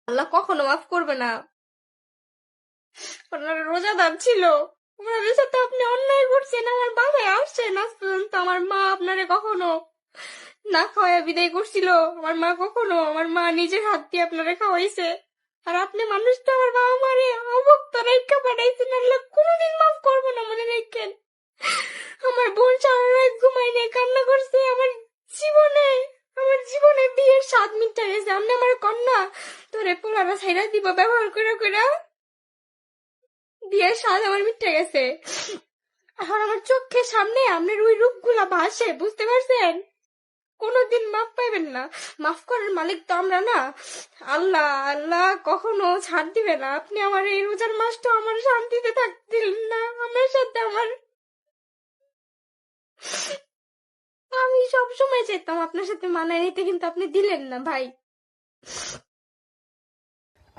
আল্লাহ কখনো মাফ করবে না। ওনারা রোজাদার ছিল, ওনাদের সাথে আপনি অন্যায় করছেন। আমার বাসায় আসছেন, আজ পর্যন্ত আমার মা আপনারে কখনো না খাওয়ায় বিদায় করছিল? আমার মা নিজের হাত দিয়ে আপনারে খাওয়াইছে। আর আপনি মানুষটা আমার বাবা মারে অভক্ত রেখা পাঠাইছেন। আল্লাহ কোনোদিন মাফ করবো না, মনে রাখেন। আমার বোন সারা রাত ঘুমাই নিয়ে কান্না করছে। জীবনে আমার জীবনে বিয়ের 7 মিনিট গেছে। আপনি আমার কন্যা তোরে পোলারা ছাইরা দিব ব্যবহার করে করে। বিয়ের স্বাদ আমার মিটে গেছে। এখন আমার চোখের সামনে আপনার ওই রূপগুলা ভাসে, বুঝতে পারছেন? কোনোদিন মাফ পাইবেন না। মাফ করার মালিক তো আমরা না, আল্লাহ। আল্লাহ কখনো ছাড় দিবে না। আপনি আমার এই রোজার মাসটা আমার শান্তিতে থাকতে দিলেন না। আমার সাথে আমি সবসময় চাইতাম আপনার সাথে মানায় নিতে, কিন্তু আপনি দিলেন না ভাই।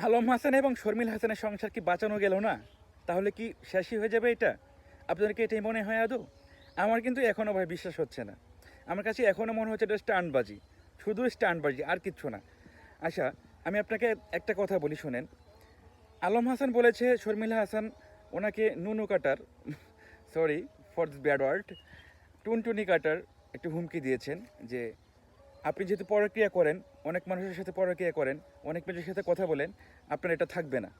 আলম হাসান এবং শর্মিল হাসানের সংসার কি বাঁচানো গেল না? তাহলে কি শেষই হয়ে যাবে এটা? আপনাদের কি এটাই মনে হয় আদৌ? আমার কিন্তু এখনও ভাই বিশ্বাস হচ্ছে না। আমার কাছে এখনও মনে হচ্ছে এটা স্টান্টবাজি, শুধু স্টান্টবাজি, আর কিচ্ছু না। আচ্ছা, আমি আপনাকে একটা কথা বলি, শোনেন। আলম হাসান বলেছে শর্মিলা হাসান ওনাকে নুনু কাটার, sorry for this bad word, টুনটুনি কাটার একটু হুমকি দিয়েছেন যে আপনি যেহেতু পরক্রিয়া করেন, অনেক মানুষের সাথে পরক্রিয়া করেন, অনেক মেয়েদের সাথে কথা বলেন, আপনার এটা থাকবে না।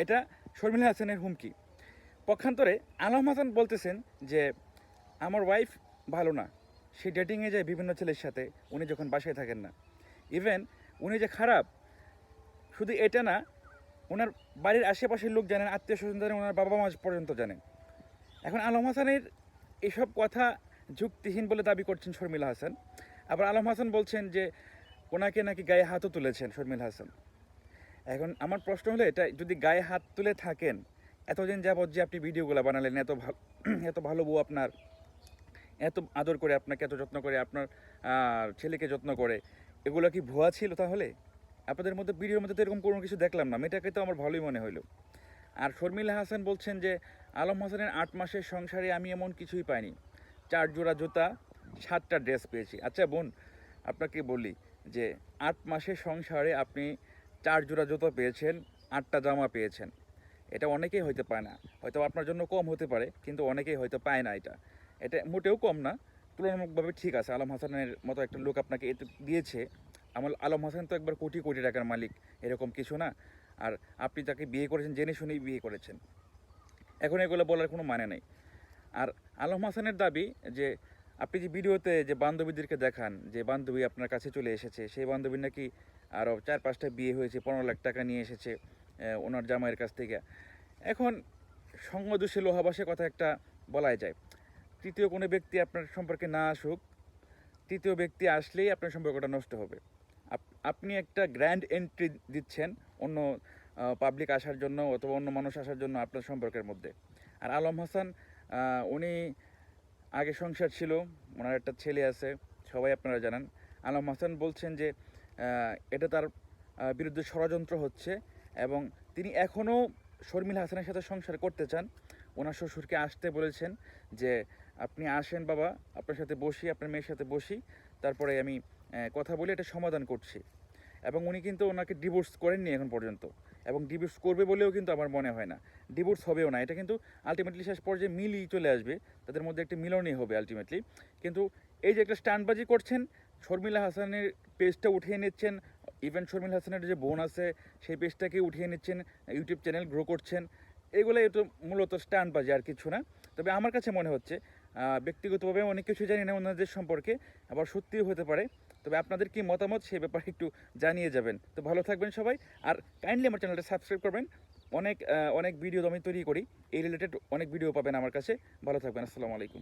এটা শর্মিলা হাসানের হুমকি। পক্ষান্তরে আলম হাসান বলতেছেন যে আমার ওয়াইফ ভালো না, সে ডেটিংয়ে যায় বিভিন্ন ছেলের সাথে, উনি যখন বাসায় থাকেন না। ইভেন উনি যে খারাপ, শুধু এটা না, ওনার বাড়ির আশেপাশের লোক জানেন, আত্মীয় স্বজন জানেন, ওনার বাবা মা পর্যন্ত জানেন। এখন আলম হাসানের এসব কথা যুক্তিহীন বলে দাবি করছেন শর্মিলা হাসান। আবার আলম হাসান বলছেন যে ওনাকে নাকি গায়ে হাতও তুলেছেন শর্মিলা হাসান। এখন আমার প্রশ্ন হলো, এটা যদি গায়ে হাত তুলে থাকেন, এতদিন যাবৎ যে আপনি ভিডিওগুলো বানালেন, এত ভালো এত ভালো বউ আপনার, এত আদর করে আপনাকে, এত যত্ন করে আপনার ছেলেকে যত্ন করে, এগুলো কি ভুয়া ছিল তাহলে? আপনাদের মধ্যে ভিডিওর মধ্যে তো এরকম কোনো কিছু দেখলাম না, মেয়েটাকে তো আমার ভালোই মনে হইলো। আর শর্মিলা হাসান বলছেন যে আলম হাসানের 8 মাসের সংসারে আমি এমন কিছুই পাইনি, 4 জোড়া জুতা, 7টা ড্রেস পেয়েছি। আচ্ছা বোন, আপনাকে বলি যে 8 মাসের সংসারে আপনি 4 জোড়া জুতা পেয়েছেন, 8টা জামা পেয়েছেন, এটা অনেকেই হয়তো পায় না। হয়তো আপনার জন্য কম হতে পারে, কিন্তু অনেকেই হয়তো পায় না। এটা এটা মোটেও কম না, তুলনামূলকভাবে ঠিক আছে। আলম হাসানের মতো একটা লোক আপনাকে এতে দিয়েছে। আলম হাসান তো একবার কোটি কোটি টাকার মালিক, এরকম কিছু না। আর আপনি তাকে বিয়ে করেছেন, জেনে শুনেই বিয়ে করেছেন। এখন এগুলো বলার কোনো মানে নেই। আর আলম হাসানের দাবি যে আপনি যে ভিডিওতে যে বান্ধবীদেরকে দেখান, যে বান্ধবী আপনার কাছে চলে এসেছে, সেই বান্ধবীর নাকি আরও 4-5টা বিয়ে হয়েছে, 15 লাখ টাকা নিয়ে এসেছে ওনার জামাইয়ের কাছ থেকে। এখন সঙ্গদোষে লোহাবাসে কথা একটা বলাই যায়। তৃতীয় কোনো ব্যক্তি আপনার সম্পর্কে না আসুক, তৃতীয় ব্যক্তি আসলেই আপনার সম্পর্কটা নষ্ট হবে। আপনি একটা গ্র্যান্ড এন্ট্রি দিচ্ছেন অন্য পাবলিক আসার জন্য অথবা অন্য মানুষ আসার জন্য আপনার সম্পর্কের মধ্যে। আর আলম হাসান, উনি আগে সংসার ছিল, ওনার একটা ছেলে আছে, সবাই আপনারা জানেন। আলম হাসান বলছেন যে এটা তার বিরুদ্ধে ষড়যন্ত্র হচ্ছে, এবং তিনি এখনও শর্মিলা হাসানের সাথে সংসার করতে চান। ওনার শ্বশুরকে আসতে বলেছেন যে আপনি আসেন বাবা, আপনার সাথে বসি, আপনার মেয়ের সাথে বসি, তারপরে আমি কথা বলে এটা সমাধান করছি। এবং উনি কিন্তু ওনাকে ডিভোর্স করেননি এখন পর্যন্ত, এবং ডিভোর্স করবে বলেও কিন্তু আমার মনে হয় না। ডিভোর্স হবেও না, এটা কিন্তু আলটিমেটলি শেষ পর্যায়ে মিলই চলে আসবে, তাদের মধ্যে একটা মিলনই হবে আলটিমেটলি। কিন্তু এই যে একটা স্টান্টবাজি করছেন, শর্মিলা হাসানের পেজটা উঠিয়ে নিচ্ছেন, ইভেন শর্মিলা হাসানের যে বোন আছে সেই পেজটাকে উঠিয়ে নিচ্ছেন, ইউটিউব চ্যানেল গ্রো করছেন, এগুলো একটু মূলত স্টান্টবাজি, আর কিছু না। তবে আমার কাছে মনে হচ্ছে, ব্যক্তিগতভাবে অনেক কিছু জানি না ওনাদের সম্পর্কে, আবার সত্যিও হতে পারে। তবে আপনাদের কি মতামত সে ব্যাপারে একটু জানিয়ে যাবেন। তো ভালো থাকবেন সবাই। আর কাইন্ডলি আমার চ্যানেলটা সাবস্ক্রাইব করবেন। অনেক অনেক ভিডিও আমি তৈরি করি, এই রিলেটেড অনেক ভিডিও পাবেন আমার কাছে। ভালো থাকবেন। আসসালামু আলাইকুম।